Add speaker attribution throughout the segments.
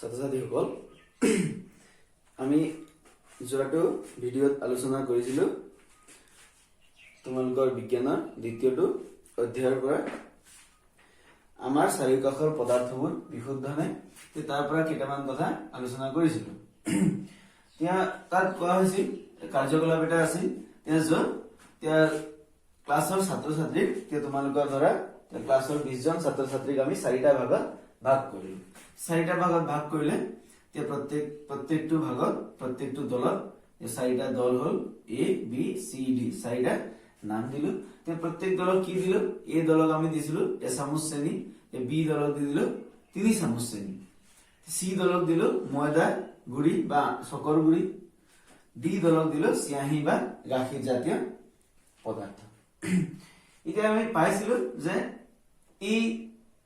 Speaker 1: ছাত্ৰ ছাত্ৰীসকল আমি যোৱাটো ভিডিঅ'ত আলোচনা কৰিছিলো তোমালোকৰ বিজ্ঞানৰ দ্বিতীয়টো অধ্যায়ৰ পৰা আমাৰ চাৰিওকাষৰ পদাৰ্থবোৰ বিশুদ্ধনে তাৰ পৰা কেইটামান কথা আলোচনা কৰিছিলো। এতিয়া তাত কোৱা হৈছিল কাৰ্যকলাপ এটা আছিল ক্লাছৰ ছাত্ৰ ছাত্ৰীক তোমালোকৰ ধৰা ক্লাছৰ 20 জন ছাত্ৰ ছাত্ৰীক আমি চাৰিটা ভাগত ভাগ কৰিলো। চাৰিটা ভাগত ভাগ কৰিলে প্ৰত্যেকটো ভাগত প্ৰত্যেকটো দলত চাৰিটা দল হল এ বি চি ডি চাৰিটা নাম দিলো। প্ৰত্যেক দলক কি দিলো? এ দলক আমি দিছিলো এচামুচ চেনি, বি দলক দি দিলো 3 চামুচ চেনি, সি দলক দিলো ময়দা গুড়ি বা চকৰ গুড়ি, ডি দলক দিলো চিয়াহী বা গাখীৰ জাতীয় পদাৰ্থ। এতিয়া আমি পাইছিলো যে এই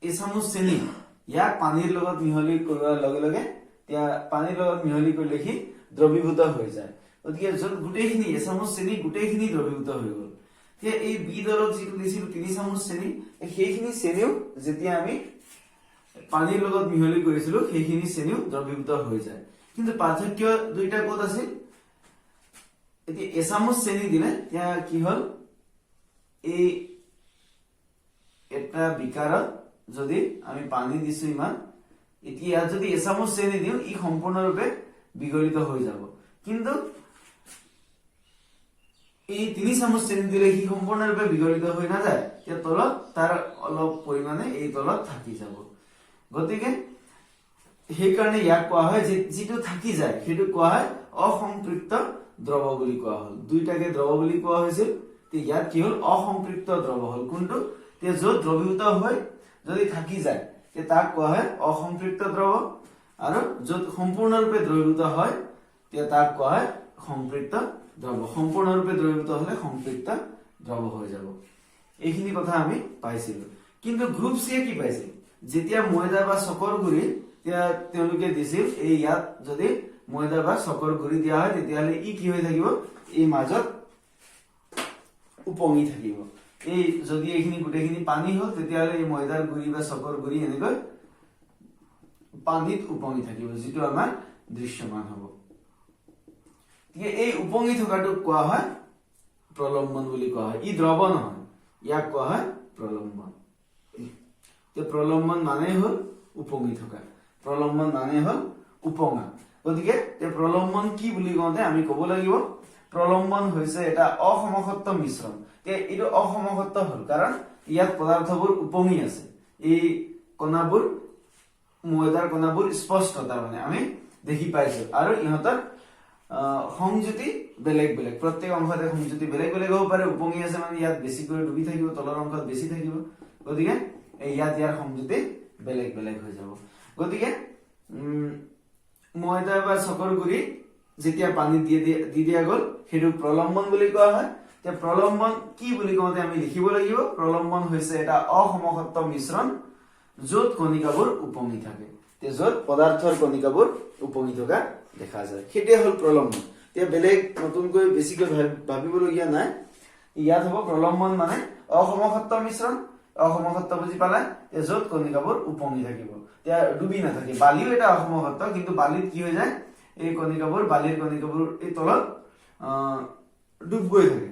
Speaker 1: এচামুচ চেনি ইয়াক পানীৰ লগত মিহলি কৰাৰ লগে লগে পানীৰ লগত মিহলি কৰিলে সি দ্ৰৱীভূত হৈ যায়। গতিকে যত গোটেইখিনি এচামুচ চেনি গোটেইখিনি দ্ৰৱীভূত হৈ গল। এই বি দলক যিটো দিছিল 3 চামুচ চেনি, সেইখিনি চেনিও যেতিয়া আমি পানীৰ লগত মিহলি কৰিছিলো সেইখিনি চেনিও দ্ৰৱীভূত হৈ যায়। কিন্তু পাৰ্থক্য দুইটা ক'ত আছিল? এতিয়া এচামুচ চেনি দিলে কি হল, এই এটা বিকাৰত যদি আমি পানী দিছো ইমান, এতিয়া ইয়াত যদি এচামুচ চেনি দিও ই সম্পূৰ্ণৰূপে বিগলিত হৈ যাব। কিন্তু এই 3 চামুচ চেনি দিলে সি সম্পূৰ্ণৰূপে বিগলিত হৈ নাযায়, তলত তাৰ অলপ পৰিমাণে এই তলত থাকি যাব। গতিকে সেইকাৰণে ইয়াক কোৱা হয় যে যিটো থাকি যায় সেইটো কোৱা হয় অসম্পৃক্ত দ্ৰৱ বুলি কোৱা হল। দুইটাকে দ্ৰৱ বুলি কোৱা হৈছিল। ইয়াত কি হল? অসম্পৃক্ত দ্ৰৱ হল। কোনটো? য'ত দ্ৰৱীভূত হৈ যদি থাকি যায় তাক কোৱা হয় অসম্পৃক্ত দ্ৰৱ, আৰু য'ত সম্পূৰ্ণৰূপে দ্ৰৱীভূত হয় তাক কোৱা হয় সম্পৃক্ত দ্ৰৱ। সম্পূৰ্ণৰূপে দ্ৰৱীভূত হলে সম্পৃক্ত দ্ৰৱ হৈ যাব। এইখিনি কথা আমি পাইছিলো। কিন্তু গ্ৰুপ চিয়ে কি পাইছিল? যেতিয়া ময়দা বা চকৰ গুড়ি তেওঁলোকে দিছিল, এই ইয়াত যদি ময়দা বা চকৰ গুড়ি দিয়া হয় তেতিয়াহলে ই কি হৈ থাকিব? এই মাজত উপঙি থাকিব। এই যদি এইখিনি গোটেইখিনি পানী হল তেতিয়াহলে এই ময়দাৰ গুড়ি বা চকৰ গুড়ি এনেকৈ পানীত উপঙি থাকিব, যিটো আমাৰ দৃশ্যমান হব। এই উপঙি থকাটোক কোৱা হয় প্ৰলম্বন বুলি কোৱা হয়। ই দ্ৰৱ নহয়, ইয়াক কোৱা হয় প্ৰলম্বন। প্ৰলম্বন মানে হল উপঙি থকা, প্ৰলম্বন মানে হল উপঙা। গতিকে প্ৰলম্বন কি বুলি কওঁতে আমি কব লাগিব প্ৰলম্বন হৈছে এটা অসমসত্ব মিশ্ৰণ। এইটো অসমসত্ব হল কাৰণ ইয়াত পদাৰ্থবোৰ উপঙি আছে। এই কণাবোৰ ময়দাৰ কণাবোৰ স্পষ্ট, তাৰমানে আমি দেখি পাইছো, আৰু ইহঁতৰ সংযুতি বেলেগ বেলেগ। প্ৰত্যেক অংশতে সংযুতি বেলেগ বেলেগ হ'ব পাৰে। উপঙি আছে মানে ইয়াত বেছিকৈ ডুবি থাকিব, তলৰ অংশত বেছি থাকিব। গতিকে ইয়াৰ সংযুতি বেলেগ বেলেগ হৈ যাব। গতিকে ময়দা বা চকৰ গুড়ি যেতিয়া পানীত দি দিয়া গল সেইটো প্ৰলম্বন বুলি কোৱা হয়। প্ৰলম্বন কি বুলি কওঁতে আমি লিখিব লাগিব প্ৰলম্বন হৈছে এটা অসমসত্ব মিশ্ৰণ য'ত কণিকাবোৰ উপঙি থাকে। য'ত পদাৰ্থৰ কণিকাবোৰ উপঙি থকা দেখা যায়, সেইটোৱে হল প্ৰলম্বন। বেলেগ নতুনকৈ বেছিকৈ ভাবিবলগীয়া নাই। ইয়াত হব প্ৰলম্বন মানে অসমসত্ব মিশ্ৰণ। অসমসত্ব বুজি পালে? য'ত কণিকাবোৰ উপঙি থাকিব, ডুবি নাথাকে। বালিও এটা অসমসত্ব, কিন্তু বালিত কি হৈ যায়, এই কণিকাবোৰ বালিৰ কণিকাবোৰ এই তলত ডুব গৈ থাকে,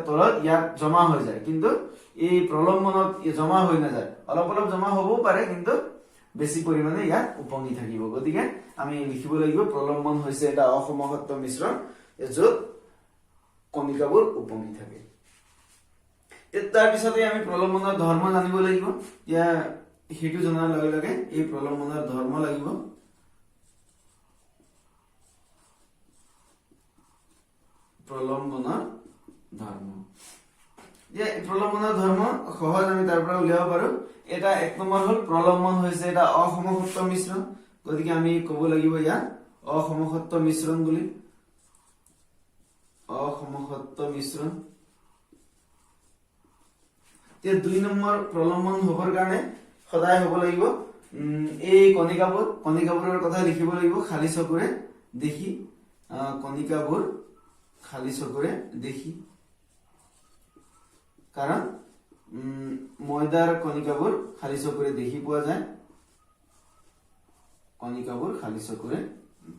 Speaker 1: তলত ইয়াত জমা হৈ যায়। কিন্তু এই প্ৰলম্বনত জমা হৈ নাযায়, অলপ অলপ জমা হবও পাৰে, কিন্তু বেছি পৰিমাণে ইয়াত উপঙি থাকিব। গতিকে আমি লিখিব লাগিব প্ৰলম্বন হৈছে এটা অসমসত্ব মিশ্ৰণ য'ত কণিকাবোৰ উপঙি থাকে। তাৰ পিছতে আমি প্ৰলম্বনৰ ধৰ্ম জানিব লাগিব। সেইটো জনাৰ লগে লগে এই প্ৰলম্বনৰ ধৰ্ম লাগিব। প্ৰলম্বনৰ ধৰ্ম, প্ৰলম্বনৰ ধৰ্ম সহজ আমি তাৰ পৰা উলিয়াব পাৰো। এটা 1 নম্বৰ হল প্ৰলম্বন হৈছে এটা অসমসত্ব মিশ্ৰণ। গতিকে আমি কব লাগিব ইয়াত অসমসত্ব মিশ্ৰণ বুলি। অসমসত্ব মিশ্ৰণ। 2 নম্বৰ প্ৰলম্বন হবৰ কাৰণে সদায় হব লাগিব এই কণিকাবোৰৰ কথা লিখিব লাগিব খালী চকুৰে দেখি। কণিকাবোৰ খালী চকুৰে দেখি, কাৰণ ময়দাৰ কণিকাবোৰ খালী চকুৰে দেখি পোৱা যায়। কণিকাবোৰ খালী চকুৰে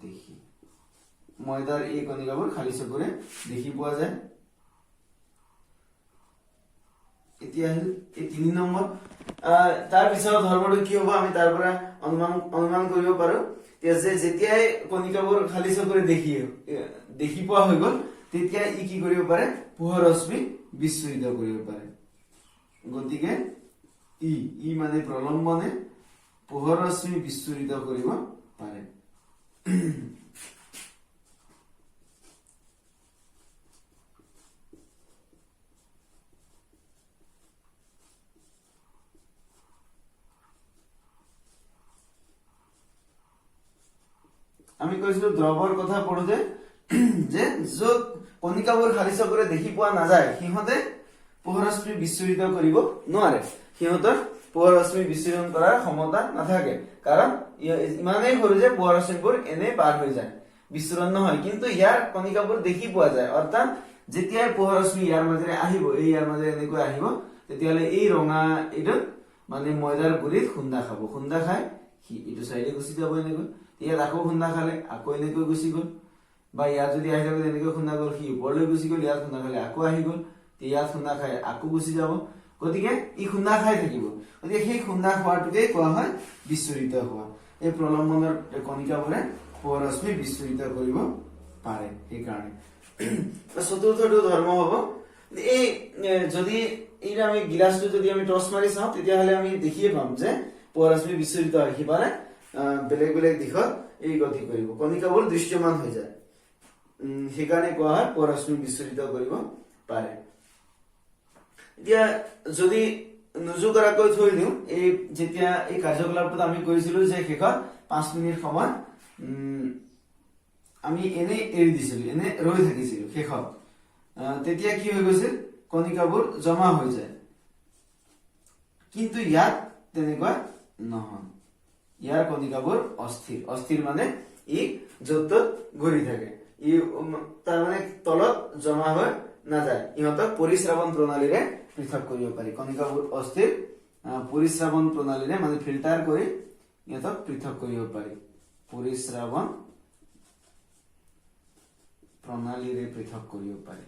Speaker 1: দেখি ময়দাৰ এই কণিকাবোৰ খালী চকুৰে দেখি পোৱা যায় এতিয়া এই 3 নম্বৰ তাৰ পিছৰ ধৰ্মটো কি হ'ব আমি তাৰ পৰা অনুমান কৰিব পাৰো যে যেতিয়াই কণিকাবোৰ খালী চকুৰে দেখি পোৱা হৈ গল তেতিয়া ই কি কৰিব পাৰে পোহৰ ৰশ্মি বিচ্ছুৰিত কৰিব পাৰে গতিকে ই মানে প্ৰলম্বনে পোহৰ ৰশ্মি বিচ্ছুৰিত কৰিব পাৰে আমি কৈছিলো দ্ৰৱৰ কথা পঢ়োতে যে য'ত কণিকাবোৰ খালী চকুৰে দেখি পোৱা নাযায় সিহঁতে পোহৰ ৰশ্মি বিচ্ছুৰিত কৰিব নোৱাৰে সিহঁতৰ পোহৰ ৰশ্মি বিচ্ছুৰণ কৰাৰ ক্ষমতা নাথাকে কাৰণ ইমানেই সৰু যে পোহৰ ৰশ্মিবোৰ এনে পাৰ হৈ যায় বিচ্ছুৰণ নহয় কিন্তু ইয়াৰ কণিকাবোৰ দেখি পোৱা যায় অৰ্থাৎ যেতিয়া পোহৰ ৰশ্মি ইয়াৰ মাজেৰে আহিব ইয়াৰ মাজেৰে এনেকৈ আহিব তেতিয়াহলে এই ৰঙা এইটো মানে ময়দাৰ গুৰিত খুন্দা খাব খুন্দা খাই এইটো চাইডে গুচি যাব এনেকৈ ইয়াত আকৌ খুন্দা খালে আকৌ এনেকৈ গুচি গল বা ইয়াত যদি আহি থাকে এনেকৈ খুন্দা গল সি ওপৰলৈ গুচি গল ইয়াত খুন্দা খালে আকৌ আহি গল ইয়াত খুন্দা খাই আকৌ গুচি যাব গতিকে ই খুন্দা খাই থাকিব গতিকে সেই খুন্দা খোৱাটোকে কোৱা হয় বিচ্ছুৰিত হোৱা এই প্ৰলম্বনৰ কণিকাবোৰে পোহৰ ৰশ্মি বিচ্ছুৰিত কৰিব পাৰে সেইকাৰণে চতুৰ্থটো ধৰ্ম হ'ব এই যদি এই আমি গিলাসটো যদি আমি টছ মাৰি চাওঁ তেতিয়াহ'লে আমি দেখিয়ে পাম যে পোহৰ ৰশ্মি বিচ্ছুৰিত হয় সিফালে বেলেগ বেলেগ দিশত এই গতি কৰিব কণিকাবোৰ দৃশ্যমান হৈ যায় সেইকাৰণে কোৱা হয় পোহৰ ৰশ্মি বিচ্ছুৰিত কৰিব পাৰে এতিয়া যদি নুজু কৰাকৈ থৈ দিওঁ এই যেতিয়া এই কাৰ্যকলাপটো আমি কৰিছিলো যে শেষত 5 মিনিট সময় আমি এনে এৰি দিছিলো এনে ৰৈ থাকিছিলো শেষত তেতিয়া কি হৈ গৈছিল কণিকাবোৰ জমা হৈ যায় কিন্তু ইয়াত তেনেকুৱা নহয় ইয়াৰ কণিকাবোৰ অস্থিৰ মানে ই য'ত ঘূৰি থাকে ই তাৰ মানে তলত জমা হৈ নাযায় ইহঁতক পৰিশ্ৰাবণ প্ৰণালীৰে পৃথক কৰিব পাৰি কণিকাবোৰ অস্থিৰ পৰিশ্ৰাবণ প্ৰণালীৰে মানে ফিল্টাৰ কৰি ইহঁতক পৃথক কৰিব পাৰি পৰিশ্ৰাবণ প্ৰণালীৰে পৃথক কৰিব পাৰি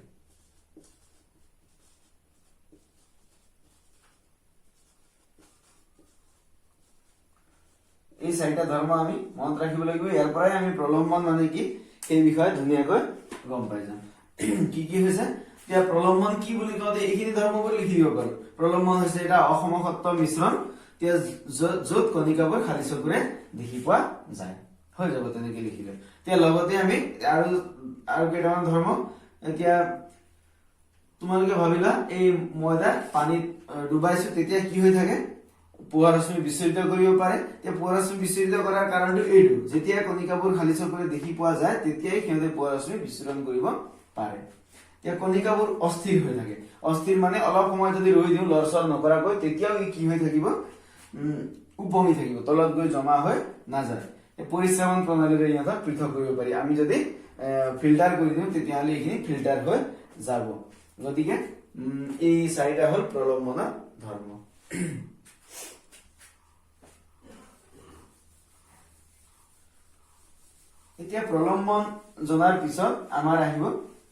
Speaker 1: এই চাৰিটা ধৰ্ম আমি মনত ৰাখিব লাগিব ইয়াৰ পৰাই আমি প্ৰলম্বন মানে কি সেই বিষয়ে ধুনীয়াকৈ গম পাই যাম কি কি হৈছে এতিয়া প্ৰলম্বন কি বুলি কওঁতে এইখিনি ধৰ্মবোৰ লিখি দিব পাৰো প্ৰলম্বন হৈছে এটা অসমসত্ব মিশ্ৰণ য'ত কণিকাবোৰ খালী চকুৰে দেখি পোৱা যায় হৈ যাব তেনেকে লিখিলে এতিয়া লগতে আমি আৰু কেইটামান ধৰ্ম এতিয়া তোমালোকে ভাবিলা এই ময়দা পানীত ডুবাইছো তেতিয়া কি হৈ থাকে পোহৰ ৰশ্মি বিচ্ছুৰিত কৰিব পাৰে পোহৰ ৰশ্মি বিচ্ছুৰিত কৰাৰ কাৰণটো এইটো যেতিয়া কণিকাবোৰ খালী চকুৰে দেখি পোৱা যায় তেতিয়াই সিহঁতে পোহৰ ৰশ্মি বিচ্ছুৰণ কৰিব পাৰে এতিয়া কণিকাবোৰ অস্থিৰ হৈ থাকে অস্থিৰ মানে অলপ সময় যদি ৰৈ দিওঁ লৰচৰ নকৰাকৈ তেতিয়াও ই কি হৈ থাকিব উপঙি থাকিব তলত গৈ জমা হৈ নাযায় পৰিশ্ৰাবণ প্ৰণালীৰে ইহঁতক পৃথক কৰিব পাৰি আমি যদি ফিল্টাৰ কৰি দিওঁ তেতিয়াহ'লে এইখিনি ফিল্টাৰ হৈ যাব গতিকে এই চাৰিটা হ'ল প্ৰলম্বনৰ ধৰ্ম এতিয়া প্ৰলম্বন জনাৰ পিছত আমাৰ আহিব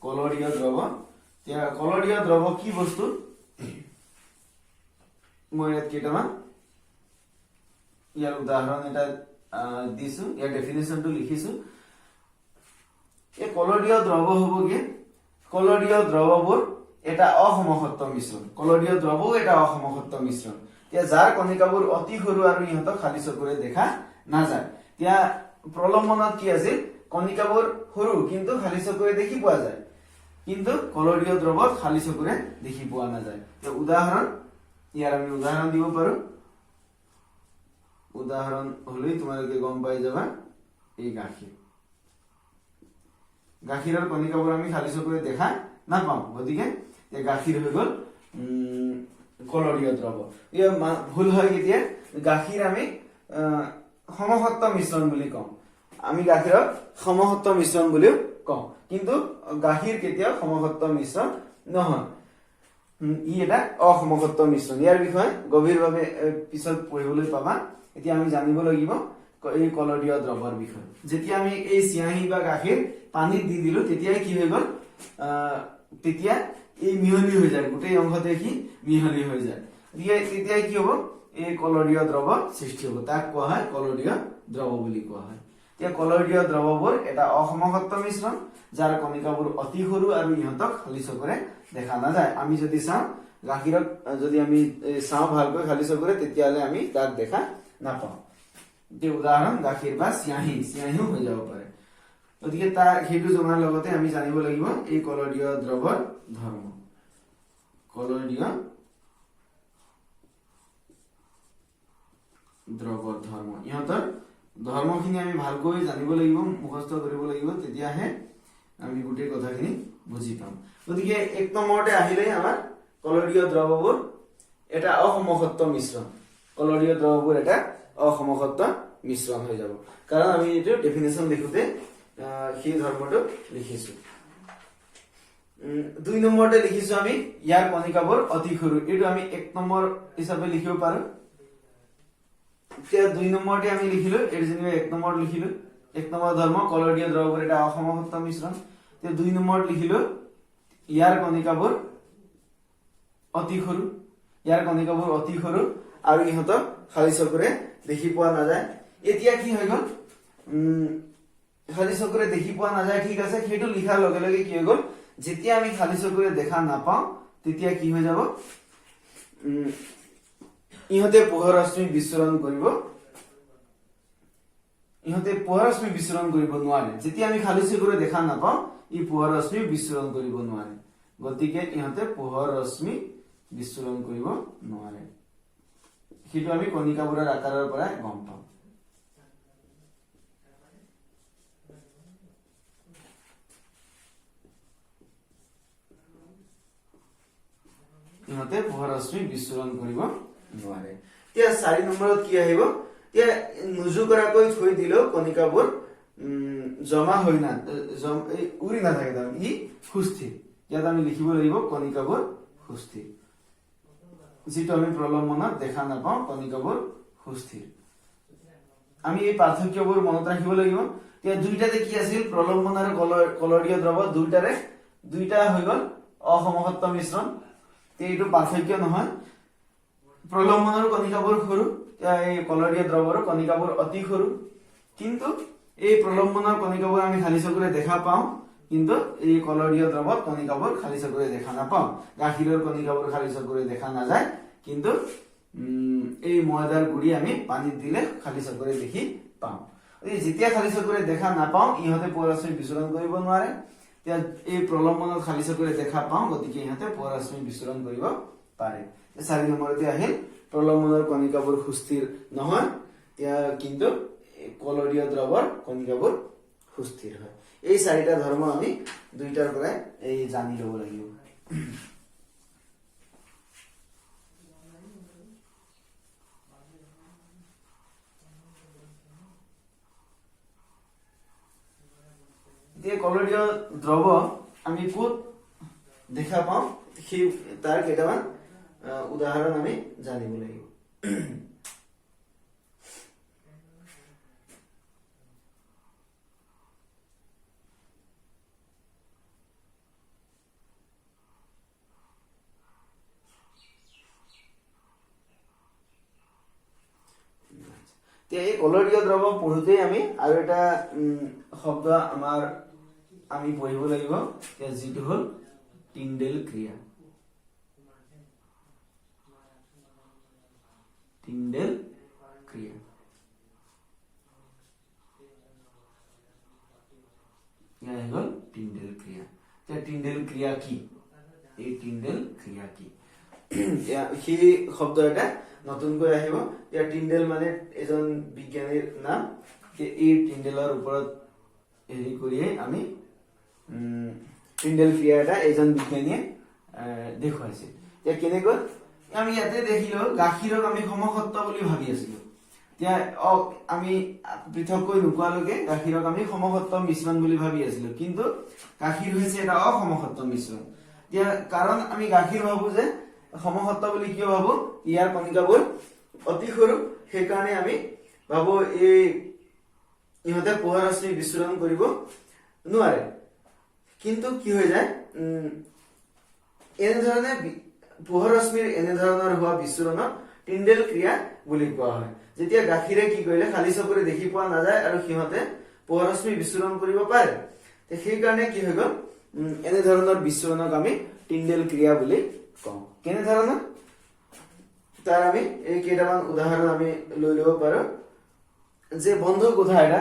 Speaker 1: কলৰীয় দ্ৰৱ এতিয়া কলৰীয় দ্ৰৱ কি বস্তু মই ইয়াত কেইটামান ইয়াৰ উদাহৰণ এটা দিছো ইয়াৰ ডেফিনেশ্যনটো লিখিছো এই কলৰীয় দ্ৰৱ হ'ব কি কলৰীয় দ্ৰৱবোৰ এটা অসমসত্ব মিশ্ৰণ কলৰীয় দ্ৰৱও এটা অসমসত্ব মিশ্ৰণ এতিয়া যাৰ কণিকাবোৰ অতি সৰু আৰু ইহঁতক খালী চকুৰে দেখা নাযায় এতিয়া প্ৰলম্বনত কি আছিল কণিকাবোৰ সৰু কিন্তু খালী চকুৰে দেখি পোৱা যায় কিন্তু কলৰীয় দ্ৰৱত খালী চকুৰে দেখি পোৱা নাযায় উদাহৰণ ইয়াৰ আমি উদাহৰণ দিব পাৰো উদাহৰণ হলেই তোমালোকে গম পাই যাবা এই গাখীৰৰ কণিকাবোৰ আমি খালী চকুৰে দেখা নাপাওঁ গতিকে গাখীৰ হৈ গল কলৰীয় দ্ৰৱ ইয়াৰ ভুল হয় কেতিয়া গাখীৰ আমি সমসত্ব মিশ্ৰণ বুলি কওঁ আমি গাখীৰক সমসত্ব মিশ্ৰণ বুলিও কওঁ কিন্তু গাখীৰ কেতিয়াও সমসত্ব মিশ্ৰণ নহয় ই এটা অসমসত্ব মিশ্ৰণ ইয়াৰ বিষয়ে গভীৰভাৱে পিছত পঢ়িবলৈ পাবা এতিয়া আমি জানিব লাগিব এই কলৰীয় দ্ৰৱৰ বিষয়ে। যেতিয়া আমি এই চিয়াহী বা গাখীৰ পানীত দি দিলো তেতিয়া কি হৈ গল, তেতিয়া এই মিহলি হৈ যায়, গোটেই অংশতে কি মিহলি হৈ যায়। তেতিয়া কি হব, এই কলৰীয় দ্ৰৱ সৃষ্টি হব, তাক কোৱা হয় কলৰীয় দ্ৰৱ বুলি কোৱা হয়। এতিয়া কলৰীয় দ্ৰৱবোৰ এটা অসমসত্ব মিশ্ৰণ, যাৰ কণিকাবোৰ অতি সৰু আৰু ইহঁতক খালী চকুৰে দেখা নাযায়। আমি যদি চাওঁ গাখীৰক যদি আমি চাওঁ ভালকৈ খালী চকুৰে তেতিয়াহলে আমি তাক দেখা নাপাওঁ। উদাহৰণ গাখীৰ বা চিয়াহীও হৈ যাব পাৰে। গতিকে সেইটো জনাৰ লগতে আমি জানিব লাগিব এই কলৰীয় দ্ৰৱৰ ধৰ্ম। কলৰীয় দ্ৰৱৰ ধৰ্ম, ইহঁতৰ ধৰ্মখিনি আমি ভালকৈ জানিব লাগিব, মুখস্থ কৰিব লাগিব, তেতিয়াহে আমি গোটেই কথাখিনি বুজি পাম। গতিকে 1 নম্বৰতে আহিলে আমাৰ কলৰীয় দ্ৰৱবোৰ এটা অসমসত্ব মিশ্ৰণ। কলৰীয় দ্ৰৱবোৰ এটা অসমসত্ব মিশ্ৰণ হৈ যাব, কাৰণ আমি এইটো ডেফিনেশ্যন লিখোতে সেই ধৰ্মটো লিখিছো। 2 নম্বৰতে লিখিছো আমি ইয়াৰ কণিকাবোৰ অতি সৰু, এইটো আমি 1 নম্বৰ হিচাপে লিখিব পাৰো। এতিয়া 2 নম্বৰতে আমি লিখিলো, এইটো যেনিবা 1 নম্বৰত লিখিলো 1 নম্বৰ ধৰ্ম কলৰীয় দ্ৰৱবোৰ এটা অসমসত্ব মিশ্ৰণ। এতিয়া 2 নম্বৰত লিখিলো ইয়াৰ কণিকাবোৰ অতি সৰু, আৰু ইহঁতক খালী চকুৰে দেখি পোৱা নাযায়। এতিয়া কি হৈ গল, খালী চকুৰে দেখি পোৱা নাযায়, ঠিক আছে, সেইটো লিখাৰ লগে লগে কি হৈ গল, যেতিয়া আমি খালী চকুৰে দেখা নাপাওঁ তেতিয়া কি হৈ যাব, ইহঁতে পোহৰ ৰশ্মি বিচ্ছুৰণ কৰিব নোৱাৰে। যেতিয়া আমি খালী চকুৰে দেখা নাপাওঁ ই পোহৰ ৰশ্মি বিচ্ছুৰণ কৰিব নোৱাৰে, গতিকে ইহঁতে পোহৰ ৰশ্মি বিচ্ছুৰণ কৰিব নোৱাৰে। সেইটো আমি কণিকাবোৰৰ আকাৰৰ পৰা গম পাওঁ। ইহঁতে পোহৰ ৰশ্মি বিচ্ছুৰণ কৰিব নোৱাৰে। এতিয়া 4 নম্বৰত কি আহিব, এতিয়া নুজুকৰাকৈ থৈ দিলেও কণিকাবোৰ জমা হৈ উৰি নাথাকে, তাৰমানে ই সুস্থিৰ। ইয়াত আমি লিখিব লাগিব কণিকাবোৰ সুস্থিৰ, যিটো আমি প্ৰলম্বনত দেখা নাপাওঁ, কণিকাবোৰ সুস্থিৰ। আমি এই পাৰ্থক্যবোৰ মনত ৰাখিব লাগিব। এতিয়া দুইটাতে কি আছিল, প্ৰলম্বন আৰু কলৰীয় দ্ৰৱ দুইটা হৈ গল অসমসত্ব মিশ্ৰণ। এইটো পাৰ্থক্য নহয়, প্ৰলম্বনৰ কণিকাবোৰ সৰু, এই কলৰীয় দ্ৰৱৰ কণিকাবোৰ অতি সৰু। কিন্তু এই প্ৰলম্বনৰ কণিকাবোৰ আমি খালী চকুৰে দেখা পাওঁ, কিন্তু এই কলৰীয় দ্ৰৱত কণিকাবোৰ খালী চকুৰে দেখা নাপাওঁ। গাখীৰৰ কণিকাবোৰ খালী চকুৰে দেখা নাযায়, কিন্তু এই ময়দাৰ গুৰি আমি পানীত দিলে খালী চকুৰে দেখি পাওঁ। যেতিয়া খালী চকুৰে দেখা নাপাওঁ ইহঁতে পোহৰ ৰশ্মি বিচ্ছুৰণ কৰিব নোৱাৰে। এতিয়া এই প্ৰলম্বনত খালী চকুৰে দেখা পাওঁ, গতিকে ইহঁতে পোহৰ ৰশ্মি বিচ্ছুৰণ কৰিব পাৰে। 4 নম্বৰতে আহিল প্ৰলম্বনৰ কণিকাবোৰ সুস্থিৰ নহয়, কিন্তু কলৰীয় দ্ৰৱৰ কণিকাবোৰ সুস্থিৰ হয়। এই 4টা ধৰ্ম আমি দুইটাৰ পৰাই জানি লব লাগিব। এতিয়া কলৰীয় দ্ৰৱ আমি ক'ত দেখা পাওঁ, সেই তাৰ কেইটামান উদাহৰণ আমি জানিব লাগিব। এই কলৰীয় দ্ৰৱ পঢ়োতেই আমি আৰু এটা শব্দ আমি পঢ়িব লাগিব, যিটো হল টিন্ডেল ক্ৰিয়া। টিন্ডেল ক্ৰিয়া, এয়া হল টিন্ডেল ক্ৰিয়া। টিন্ডেল ক্ৰিয়া কি, এই টিন্ডেল ক্ৰিয়া কি, সেই শব্দ এটা নতুনকৈ আহিব। টিন্ডেল মানে এজন বিজ্ঞানীৰ নাম। এই টিন্ডেলৰ ওপৰত হেৰি কৰিয়ে আমি টিন্ডেল ক্ৰিয়া এটা এজন বিজ্ঞানীয়ে দেখুৱাইছিল। কেনেকৈ, আমি ইয়াতে দেখিলো গাখীৰক আমি সমসত্ব বুলি ভাবি আছিলো। এতিয়া আমি পৃথককৈ নোকোৱালৈকে গাখীৰক আমি সমসত্ব মিশ্ৰণ বুলি ভাবি আছিলো, কিন্তু গাখীৰ হৈছে এটা অসমসত্ব মিশ্ৰণ। এতিয়া কাৰণ আমি গাখীৰ ভাবো যে সমসত্ব বুলি কিয় ভাবো, ইয়াৰ কণিকাবোৰ অতি সৰু, সেইকাৰণে আমি ভাবো এই ইহঁতে পোহৰ ৰশ্মি বিচ্ছুৰণ কৰিব নোৱাৰে কিন্তু কি হৈ যায় এনেধৰণে পোহৰ ৰশ্মিৰ এনেধৰণৰ হোৱা বিচ্ছুৰণক টিণ্ডেল ক্ৰিয়া বুলি কোৱা হয় যেতিয়া গাখীৰে কি কৰিলে খালি চকুৰে দেখি পোৱা নাযায় আৰু সিহঁতে পোহৰ ৰশ্মি বিচ্ছুৰণ কৰিব পাৰে সেই কাৰণে কি হৈ গ'ল এনেধৰণৰ বিচ্ছুৰণক আমি টিণ্ডেল ক্ৰিয়া বুলি কওঁ কেনেধৰণৰ তাৰ আমি এই কেইটামান উদাহৰণ আমি লৈ ল'ব পাৰো যে বন্ধ কোঠা এটা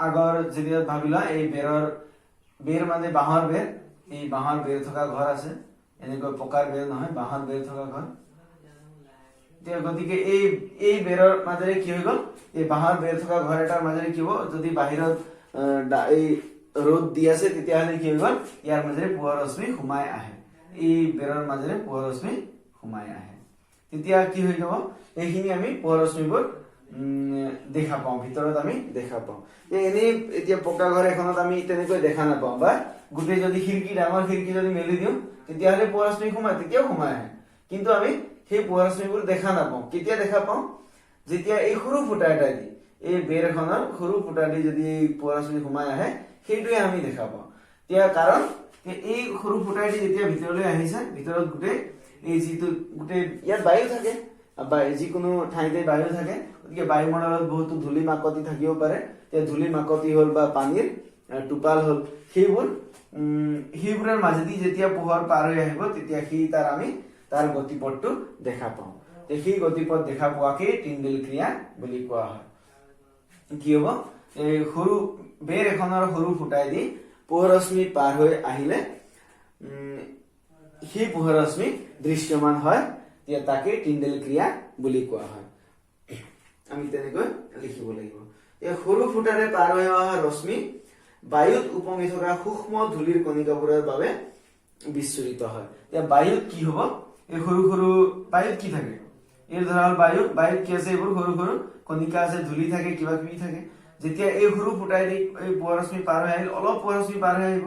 Speaker 1: আগৰ যেতিয়া ভাবিলা এই বেৰ মানে বাঁহৰ বেৰ এই বাঁহৰ বেৰ থকা ঘৰ আছে এনেকৈ পকাৰ বেৰ নহয় বাঁহৰ বেৰ থকা ঘৰ গতিকে এই বেৰৰ মাজেৰে কি হৈ গ'ল এই বাঁহৰ বেৰ থকা ঘৰ এটাৰ মাজেৰে কি হ'ব যদি বাহিৰত এই ৰ'দ দি আছে তেতিয়াহ'লে কি হৈ গ'ল ইয়াৰ মাজেৰে পোহৰ ৰশ্মি সোমাই আহে এই বেৰৰ মাজেৰে পোহৰ ৰশ্মি সোমাই আহে তেতিয়া কি হৈ যাব এইখিনি আমি পোহৰ ৰশ্মিবোৰ দেখা পাওঁ ভিতৰত আমি দেখা পাওঁ এনেই এতিয়া পকা ঘৰ এখনত আমি তেনেকৈ দেখা নাপাওঁ বা গোটেই যদি খিৰিকী ডাঙৰ খিৰিকী যদি মেলি দিওঁ তেতিয়াহ'লে পোহৰ ৰশ্মি তেতিয়াও সোমাই আহে কিন্তু আমি সেই পোহৰ ৰশ্মিবোৰ দেখা নাপাওঁ কেতিয়া দেখা পাওঁ যেতিয়া এই সৰু ফুটা এটা দি এই বেৰ এখনৰ সৰু ফুটা দি যদি পোহৰ ৰশ্মি সোমাই আহে সেইটোৱে আমি দেখা পাওঁ তেতিয়া কাৰণ এই সৰু ফুটাই দি যেতিয়া ভিতৰলৈ আহিছে ভিতৰত গোটেই এই যিটো গোটেই ইয়াত বায়ু থাকে বা যিকোনো ঠাইতে বায়ু থাকে গতিকে বায়ুমণ্ডলত বহুতো ধূলি মাকতি থাকিব পাৰে ধূলি মাকতি হ'ল বা পানীৰ টোপাল হ'ল সেইবোৰৰ মাজেদি যেতিয়া পোহৰ পাৰ হৈ আহিব তেতিয়া তাৰ আমি তাৰ গতিপথটো দেখা পাওঁ সেই গতিপথ দেখা পোৱাকে টিণ্ডেল ক্ৰিয়া বুলি কোৱা হয় কি হ'ব এই সৰু বেৰ এখনৰ সৰু ফুটাই দি পোহৰ ৰশ্মি পাৰ হৈ আহিলে সেই পোহৰ ৰশ্মি দৃশ্যমান হয় তেতিয়া তাকে টিণ্ডেল ক্ৰিয়া বুলি কোৱা হয় আমি তেনেকৈ লিখিব লাগিব এই সৰু ফুটাৰে পাৰ হৈ অহা ৰশ্মি বায়ুত উপঙি থকা সূক্ষ্ম ধূলিৰ কণিকাবোৰৰ বাবে বিচ্ছুৰিত হয় এতিয়া বায়ুত কি হ'ব এই সৰু সৰু বায়ুত কি থাকে এই ধৰা হ'ল বায়ুত কি আছে এইবোৰ সৰু সৰু কণিকা আছে ধূলি থাকে কিবা কিবি থাকে যেতিয়া এই সৰু ফুটাই দি এই পোহৰ ৰশ্মি পাৰ হৈ আহিল অলপ পোহৰ ৰশ্মি পাৰ হৈ আহিব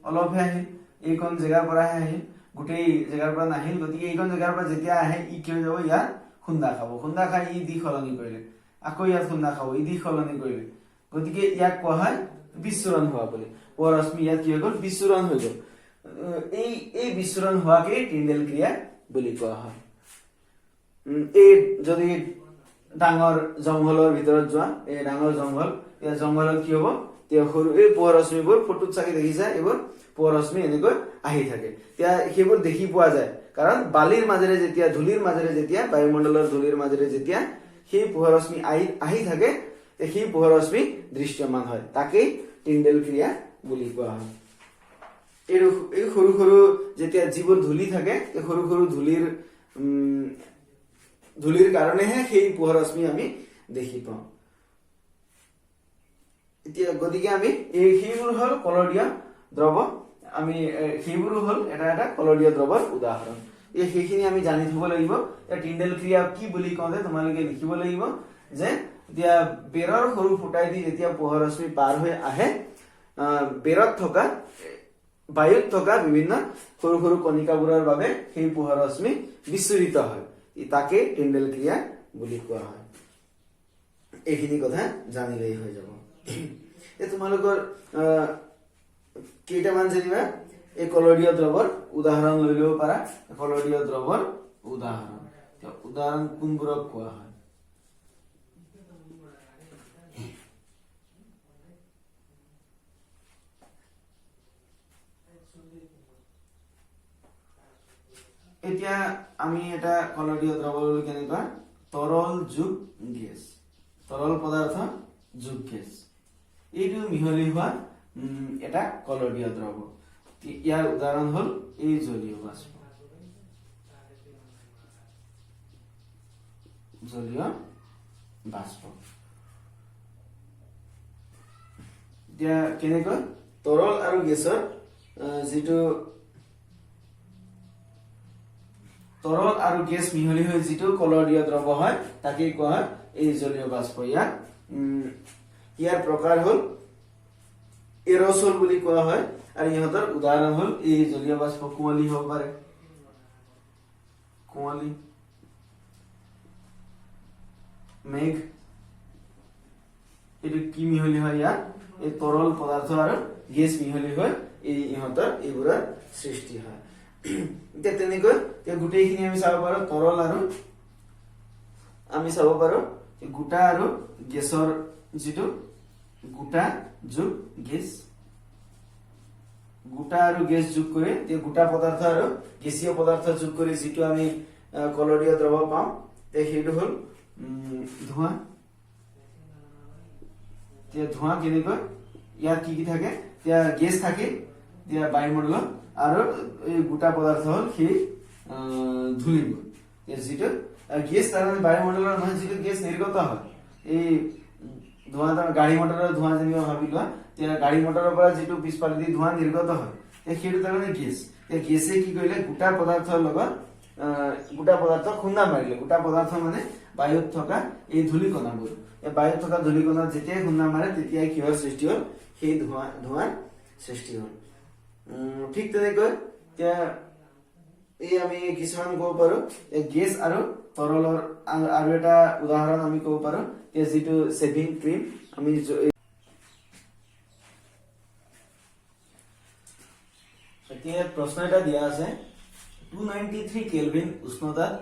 Speaker 1: অলপহে আহিল এইকণ জেগাৰ পৰাহে আহিল গোটেই জেগাৰ পৰা নাহিল গতিকে এইকণ জেগাৰ পৰা যেতিয়া আহে ই কি হৈ যাব ইয়াত খুন্দা খাই ই দিশ সলনি কৰিলে আকৌ ইয়াত খুন্দা খাব ই দিশ সলনি কৰিলে গতিকে ইয়াক কোৱা হয় বিচ্ছুৰণ হোৱা বুলি পোহৰ ৰশ্মি ইয়াত কি হৈ গ'ল বিচ্ছুৰণ হৈ গ'ল এই বিচ্ছুৰণ হোৱাকে টিণ্ডেল ক্ৰিয়া বুলি কোৱা হয় এই যদি ডাঙৰ জংঘলৰ ভিতৰত যোৱা এই ডাঙৰ জংঘলত কি হ'ব সৰু এই পোহৰ ৰশ্মিবোৰ ফটোত চাগে দেখিছা এইবোৰ পোহৰ ৰশ্মি এনেকৈ আহি থাকে তেতিয়া সেইবোৰ দেখি পোৱা যায় কাৰণ বালিৰ মাজেৰে যেতিয়া ধূলিৰ মাজেৰে যেতিয়া বায়ুমণ্ডলৰ ধূলিৰ মাজেৰে যেতিয়া সেই পোহৰ ৰশ্মি আহি থাকে সেই পোহৰ ৰশ্মি দৃশ্যমান হয় তাকেই টিণ্ডেল ক্ৰিয়া বুলি কোৱা হয় এই সৰু সৰু যেতিয়া যিবোৰ ধূলি থাকে এই সৰু সৰু ধূলিৰ কাৰণেহে সেই পোহৰ ৰশ্মি আমি দেখি পাওঁ এতিয়া গতিকে আমি সেইবোৰ হ'ল কলৰীয় দ্ৰৱ আমি সেইবোৰো হ'ল এটা কলৰীয় দ্ৰৱৰ উদাহৰণ সেইখিনি আমি জানি থব লাগিব টিণ্ডেল ক্ৰিয়া কি বুলি কওঁতে তোমালোকে লিখিব লাগিব যে এতিয়া বেৰৰ সৰু ফুটাই দি যেতিয়া পোহৰ ৰশ্মি পাৰ হৈ আহে বেৰত থকা বায়ুত থকা বিভিন্ন সৰু সৰু কণিকাবোৰৰ বাবে সেই পোহৰ ৰশ্মি বিচ্ছুৰিত হয় তাকে টিণ্ডেল ক্ৰিয়া বুলি কোৱা হয় এইখিনি কথা জানিলেই হৈ যাব তোমালোকৰ কেইটামান যেনিবা এই কলৰীয় দ্ৰৱৰ উদাহৰণ লৈ ল'ব পাৰা কলৰীয় দ্ৰৱৰ উদাহৰণ কোনবোৰক কোৱা হয় এতিয়া আমি এটা কলৰীয় দ্ৰৱ ল'লো কেনেকুৱা তৰল যোগ গেছ তৰল পদাৰ্থ যোগ গেছ এইটো মিহলি হোৱা এটা কলৰীয় দ্ৰৱ ইয়াৰ উদাহৰণ হ'ল এই জলীয় বাষ্প এতিয়া কেনেকৈ তৰল আৰু গেছৰ যিটো তৰল আৰু গেছ মিহলি হৈ যিটো কলৰীয় দ্ৰৱ হয় তাকেই কোৱা হয় এই জলীয় বাষ্প ইয়াৰ প্ৰকাৰ হ'ল এৰছল বুলি কোৱা হয় আৰু ইহঁতৰ উদাহৰণ হ'ল এই জলীয় বাষ্প কুঁৱলী হ'ব পাৰে কুঁৱলী মেঘ এইটো কি মিহলি হয় ইয়াত এই তৰল পদাৰ্থ আৰু গেছ মিহলি হয় এই ইহঁতৰ এইবোৰৰ সৃষ্টি হয় এতিয়া তেনেকৈ গোটেইখিনি আমি চাব পাৰো তৰল আৰু আমি চাব পাৰো গোটা আৰু গেছৰ যেটো গোটা যোগ গেছ গোটা আৰু গেছ যোগ কৰি তে গোটা পদাৰ্থ আৰু গেছীয় পদাৰ্থ যোগ কৰি যেটো আমি কলৰীয় দ্ৰৱ পাম তে সেইটো হল ধোঁৱা তে ধোঁৱা কেনেকৈ ইয়াত কি থাকে তে গেছ থাকে তে বায়ুমণ্ডলত আৰু এই গোটা পদাৰ্থ হল সেই ধূলিবোৰ যেটো গেছ তাৰমানে বায়ুমণ্ডলৰ নহয় যেটো গেছ নিৰ্গত হয় এই ধোঁৱা গাড়ী মটৰৰ ধোঁৱা যেনিবা ভাবি লোৱা তেতিয়া গাড়ী মটৰৰ পৰা যেটো পিছফালেদি ধোঁৱা নিৰ্গত হয় সেইটো তাৰমানে গেছ গেছে কি কৰিলে গোটা পদাৰ্থৰ লগত গোটা পদাৰ্থ খুন্দা মাৰিলে গোটা পদাৰ্থ মানে বায়ুত থকা এই ধূলিকণাবোৰ এই বায়ুত থকা ধূলিকণা যেতিয়া খুন্দা মাৰে তেতিয়া কিহৰ সৃষ্টি হ'ল সেই ধোঁৱাৰ সৃষ্টি হ'ল ঠিক তেনেকৈ এতিয়া এই আমি কিছুমান ক'ব পাৰো গেছ আৰু তৰলৰ আৰু এটা উদাহৰণ আমি ক'ব পাৰো যেটো সেভিং ক্ৰীম আমি এতিয়া প্ৰশ্ন এটা দিয়া আছে 293 কেলভিন উষ্ণতাত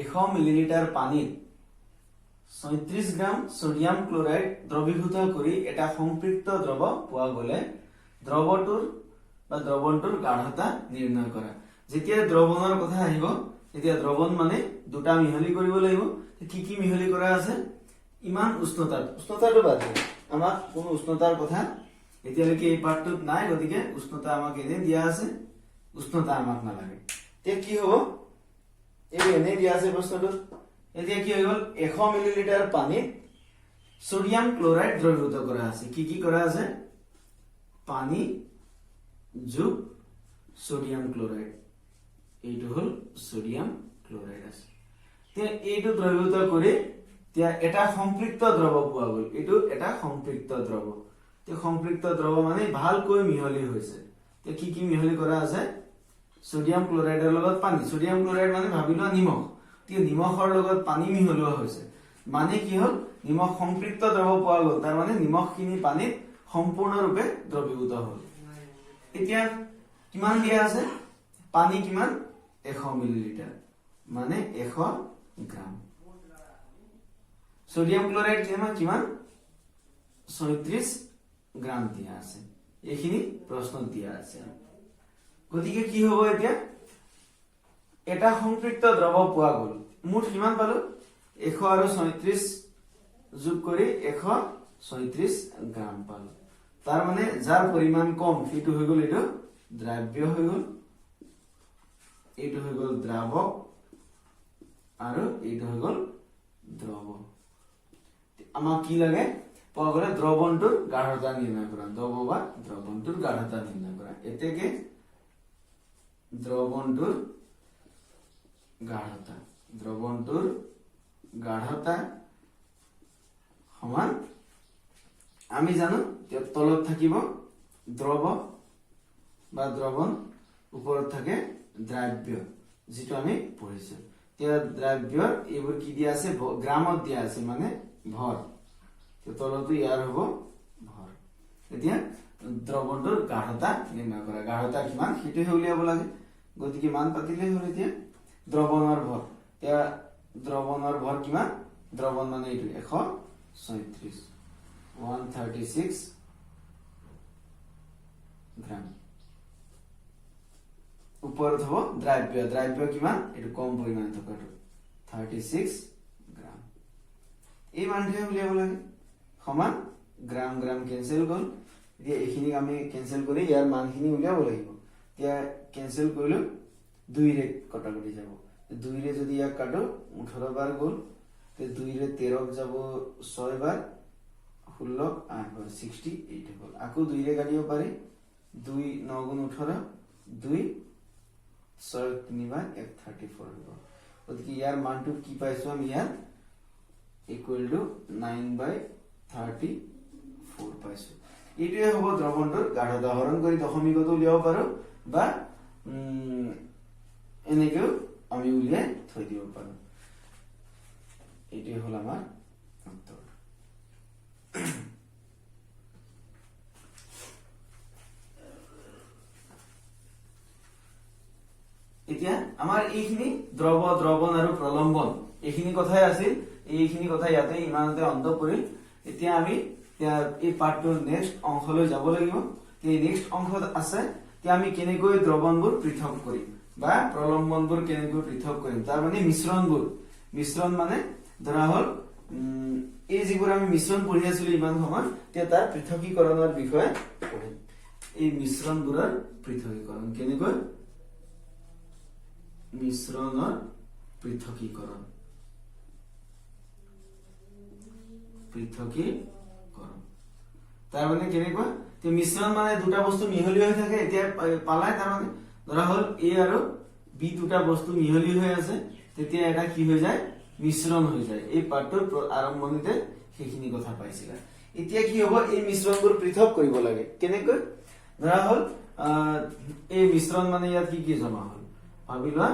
Speaker 1: 100 মিলিলিটাৰ পানীত 37 গ্ৰাম সোডিয়াম ক্লোৰাইড দ্ৰৱীভূত কৰি এটা সম্পৃক্ত দ্ৰৱ পোৱা গলে দ্ৰৱণটোৰ গাঢ়তা নিৰ্ণয় কৰা যেতিয়া দ্ৰৱণৰ কথা আহিব তেতিয়া দ্ৰৱণ মানে দুটা মিহলি কৰিব লাগিব কি মিহলি কৰা আছে ইমান উষ্ণতাটো বাদ আমাক কোন উষ্ণতাৰ কথা এতিয়ালৈকে এই পাঠটোত নাই গতিকে উষ্ণতা আমাক এনে দিয়া আছে উষ্ণতা আমাক নালাগে তে কি হ'ব এই এনে দিয়া আছে প্ৰশ্নটোত এতিয়া কি হৈ গল 100 মিলিলিটাৰ পানীত সোডিয়াম ক্লোৰাইড দ্ৰৱীভূত কৰা আছে কি কৰা আছে পানী যোগ সোডিয়াম ক্লোৰাইড এইটো হল সোডিয়াম ক্লোৰাইড আছে তে এইটো দ্ৰৱীভূত কৰি তে এটা সম্পৃক্ত দ্ৰৱ পোৱা গল এইটো এটা সম্পৃক্ত দ্ৰৱ তে সম্পৃক্ত দ্ৰৱ মানে ভালকৈ মিহলি হৈছে তে কি মিহলি কৰা আছে সোডিয়াম ক্লোৰাইডৰ লগত পানী সোডিয়াম ক্লোৰাইড মানে ভাবিলোৱা নিমখ তে নিমখৰ লগত পানী মিহলোৱা হৈছে মানে কি হল নিমখ সম্পৃক্ত দ্ৰৱ পোৱা গল তাৰ মানে নিমখখিনি পানীত সম্পূৰ্ণৰূপে দ্ৰৱীভূত হল এতিয়া কিমান দিয়া আছে পানী কিমান 100 মিলিলিটাৰ মানে 100 গ্ৰাম সোডিয়াম ক্লোৰাইড কিমান 37 গ্ৰাম দিয়া আছে এইখিনি প্ৰশ্নত দিয়া আছে গতিকে কি হ'ব এতিয়া এটা সম্পৃক্ত দ্ৰৱ পোৱা গল মুঠ কিমান পালো 100 আৰু 37 যোগ কৰি 136 গ্ৰাম পালো তাৰ মানে যাৰ পৰিমাণ কম সেইটো হৈ গল এইটো দ্ৰব্য হৈ গল এইটো হৈ গল দ্ৰাৱক আৰু এইটো হৈ গল দ্ৰৱ আমাক কি লাগে পোৱা গলে দ্ৰৱণটোৰ গাঢ়তা নিৰ্ণয় কৰা দ্ৰৱ বা দ্ৰৱণটোৰ গাঢ়তা নিৰ্ণয় কৰা এতেকে দ্ৰৱণটোৰ গাঢ়তা সমান আমি জানো তলত থাকিব দ্ৰৱ বা দ্ৰৱণ ওপৰত থাকে দ্ৰব্য যেটো আমি পঢ়িছো এতিয়া দ্ৰব্যৰ এইবোৰ কি দিয়া আছে গ্ৰামত দিয়া আছে মানে ভৰ তলতো ইয়াৰ হ'ব ভৰ এতিয়া দ্ৰৱণটোৰ গাঢ়তা নিৰ্ণয় কৰা গাঢ়তা কিমান সেইটো উলিয়াব লাগে গতিকে মান পাতিলে হ'ল এতিয়া দ্ৰৱণৰ ভৰ এতিয়া দ্ৰৱণৰ ভৰ কিমান দ্ৰৱণ মানে এইটো 136 গ্ৰাম ওপৰত হ'ব দ্ৰব্য কিমান এইটো কম পৰিমাণে থকাটো 36 গ্ৰাম এই মানটোহে উলিয়াব লাগে সমান গ্ৰাম কেনসেল গল এতিয়া এইখিনি আমি কেনসেল কৰি ইয়াৰ মানখিনি উলিয়াব লাগিব এতিয়া কেনসেল কৰিলো 2 ৰে কটাকটি যাব 2 ৰে যদি ইয়াক কাটো 18 বাৰ গল তে 2 ৰে 13 যাব 6 বাৰ 16 8 বাৰ 68 গল আকৌ 2 ৰে কাটিব পাৰি 2 9 গুণ 18 2 6 3 বাৰ 134 হ'ব গতিকে ইয়াৰ মানটো কি পাইছো আমি ইয়াত ইকুৱেল টু 9/34 পাইছো এইটোৱে হ'ব দ্ৰৱণটোৰ গাঢ়তা হৰণ কৰি দশমিকত উলিয়াব পাৰো বা এনেকেও আমি উলিয়াই থৈ দিব পাৰো এইটোৱে হ'ল আমাৰ উত্তৰ আমাৰ এইখিনি দ্ৰৱ দ্ৰৱণ আৰু প্ৰলম্বন এইখিনি কথাই আছিল এইখিনি কথা ইয়াতে ইমানতে অন্ত পৰিল এতিয়া আমি এই পাঠটোৰ নেক্সট অংশলৈ যাব লাগিব এই নেক্সট অংশত আছে যে আমি কেনেকৈ দ্ৰৱণবোৰ পৃথক কৰিম বা প্ৰলম্বনবোৰ কেনেকৈ পৃথক কৰিম তাৰ মানে মিশ্ৰণ মানে ধৰা হল এই যিবোৰ আমি মিশ্ৰণ পঢ়ি আছিলো ইমান সময় তাৰ পৃথকীকৰণৰ বিষয়ে পঢ়িম এই মিশ্ৰণবোৰৰ পৃথকীকৰণ কেনেকৈ মিশ্ৰণৰ পৃথকীকৰণ তাৰ মানে কেনেকুৱা মিশ্ৰণ মানে দুটা বস্তু মিহলি হৈ থাকে এতিয়া পালাই তাৰ মানে ধৰা হল এ আৰু বি দুটা বস্তু মিহলি হৈ আছে তেতিয়া এটা কি হৈ যায় মিশ্ৰণ হৈ যায় এই পাঠটোৰ আৰম্ভণিতে সেইখিনি কথা পাইছিলা এতিয়া কি হ'ব এই মিশ্ৰণবোৰ পৃথক কৰিব লাগে কেনেকৈ ধৰা হল এই মিশ্ৰণ মানে ইয়াত কি জমা হল ভাবি লোৱা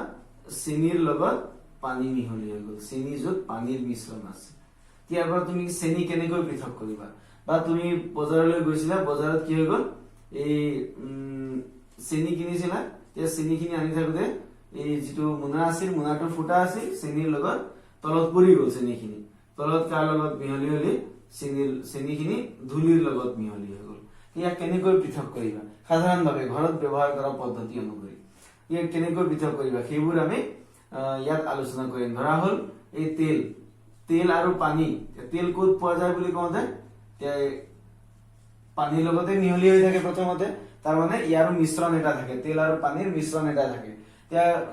Speaker 1: চেনিৰ লগত পানী মিহলি হৈ গল চেনি যত পানীৰ মিশ্ৰণ আছে ইয়াৰ পৰা তুমি চেনি কেনেকৈ পৃথক কৰিবা বা তুমি বজাৰলৈ গৈছিলা বজাৰত কি হৈ গল এই চেনি কিনিছিলা তেতিয়া চেনিখিনি আনি থাকোতে এই যিটো মোনা আছিল মোনাটো ফুটা আছিল চেনিৰ লগত তলত পৰি গল চেনিখিনি তলত কাৰ লগত মিহলি হলি চেনিখিনি ধূলিৰ লগত মিহলি হৈ গল ইয়াক কেনেকৈ পৃথক কৰিবা সাধাৰণভাৱে ঘৰত ব্যৱহাৰ কৰা পদ্ধতি অনুসৰি ইয়াক কেনেকৈ পৃথক কৰিবা সেইবোৰ আমি ইয়াত আলোচনা কৰিম ধৰা হল এই তেল আৰু পানী তেল ক'ত পোৱা যায় বুলি কওঁতে পানীৰ লগতে মিহলি হৈ থাকে প্ৰথমতে তাৰ মানে ইয়াৰ মিশ্ৰণ এটা থাকে তেল আৰু পানীৰ মিশ্ৰণ এটা থাকে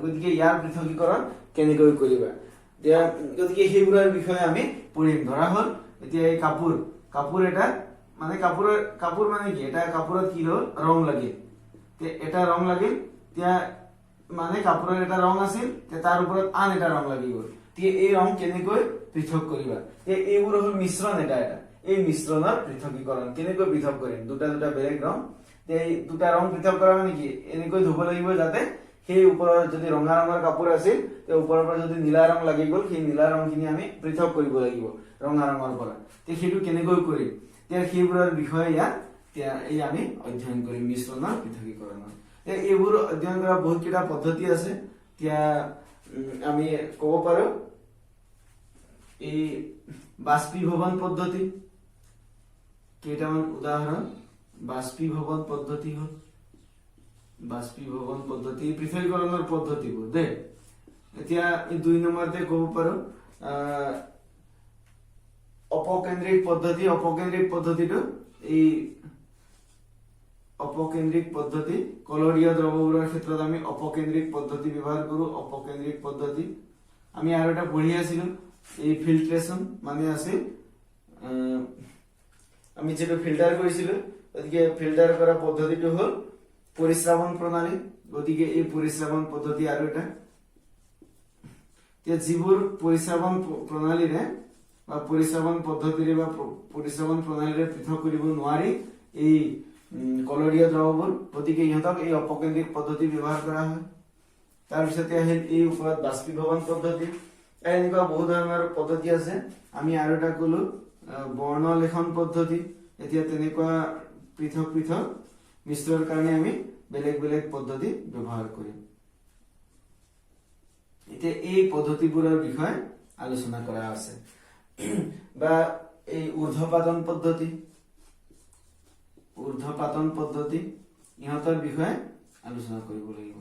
Speaker 1: গতিকে ইয়াৰ পৃথকীকৰণ কেনেকৈ কৰিবা গতিকে সেইবোৰৰ বিষয়ে আমি পঢ়িম ধৰা হল এতিয়া এই কাপোৰ এটা মানে কাপোৰ মানে কি এটা কাপোৰত কি হল ৰং লাগিল এটা ৰং লাগিল মানে কাপোৰৰ এটা ৰং আছিল তাৰ ওপৰত আন এটা ৰং লাগি গল এই ৰং কেনেকৈ পৃথক কৰিবা এইবোৰ হল মিশ্ৰণ এটা এই মিশ্ৰণৰ পৃথকীকৰণ কেনেকৈ পৃথক কৰিম দুটা বেলেগ ৰং এই দুটা ৰং পৃথক কৰা মানে কি এনেকৈ ধুব লাগিব যাতে সেই ওপৰৰ যদি ৰঙা ৰঙৰ কাপোৰ আছিল ওপৰৰ পৰা যদি নীলা ৰং লাগি গল সেই নীলা ৰংখিনি আমি পৃথক কৰিব লাগিব ৰঙা ৰঙৰ পৰা সেইটো কেনেকৈ কৰিম সেইবোৰৰ বিষয়ে ইয়াত আমি অধ্যয়ন কৰিম মিশ্ৰণৰ পৃথকীকৰণৰ এইবোৰ অধ্যয়ন কৰা বহুত কেইটা পদ্ধতি আছে আমি কব পাৰো এই বাষ্পীভৱন পদ্ধতি কেইটামান উদাহৰণ বাষ্পীভৱন পদ্ধতি হল বাষ্পীভৱন পদ্ধতি পৃথকীকৰণৰ পদ্ধতিবোৰ দে এতিয়া এই 2 নম্বৰতে কব পাৰো অপকেন্দ্ৰিক পদ্ধতিটো এই অপকেন্দ্ৰিক পদ্ধতি কলৰীয় দ্ৰৱবোৰৰ ক্ষেত্ৰত আমি অপকেন্দ্ৰিক পদ্ধতি ব্যৱহাৰ কৰো অপকেন্দ্ৰিক পদ্ধতি আমি আৰু এটা পঢ়ি আছিলো এই ফিল্ট্ৰেশন মানে আছিল আমি যেটা ফিল্টাৰ কৰিছিলো গতিকে ফিল্টাৰ কৰা পদ্ধতিটো হল পৰিশ্ৰাবণ প্ৰণালী গতিকে এই পৰিশ্ৰাবণ পদ্ধতি আৰু এটা যিবোৰ পৰিশ্ৰাবণ প্ৰণালীৰে বা পৰিশ্ৰাবণ পদ্ধতিৰে বা পৰিশ্ৰাবণ প্ৰণালীৰে পৃথক কৰিব নোৱাৰি এই কলৰীয় দ্ৰৱবোৰ গতিকে ইহঁতক এই অপকেন্দ্ৰিক পদ্ধতি ব্যৱহাৰ কৰা হয় তাৰপিছতে আহিল এই ওপৰত বাষ্পীভৱন পদ্ধতি এনেকুৱা বহু ধৰণৰ পদ্ধতি আছে আমি আৰু এটা কলো বৰ্ণলেখন পদ্ধতি এতিয়া তেনেকুৱা পৃথক মিশ্ৰৰ কাৰণে আমি বেলেগ পদ্ধতি ব্যৱহাৰ কৰিম এতিয়া এই পদ্ধতিবোৰৰ বিষয়ে আলোচনা কৰা আছে বা এই ঊৰ্ধ্বপাতন পদ্ধতি ইহঁতৰ বিষয়ে আলোচনা কৰিব লাগিব